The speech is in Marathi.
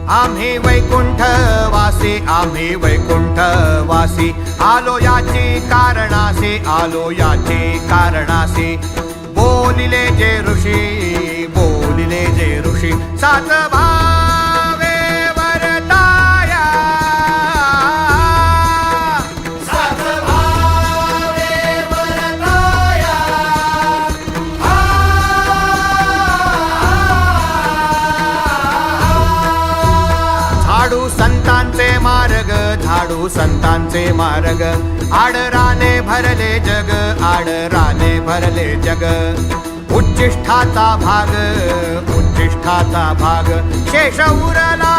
आम्ही वैकुंठ वासी, आम्ही वैकुंठ वासी, आलो याची कारणासी, आलो याची कारणासी. बोलिले जे ऋषी, बोलिले जे ऋषी, सात भावे वरताया, सात भावे वरताया. झाडू संतांचे मार्ग, झाडू संतांचे मार्ग, आडराने भरले जग, आडराने भरले जग. उच्चिष्ठाचा भाग, उच्चिष्ठाचा भाग, शेष उरला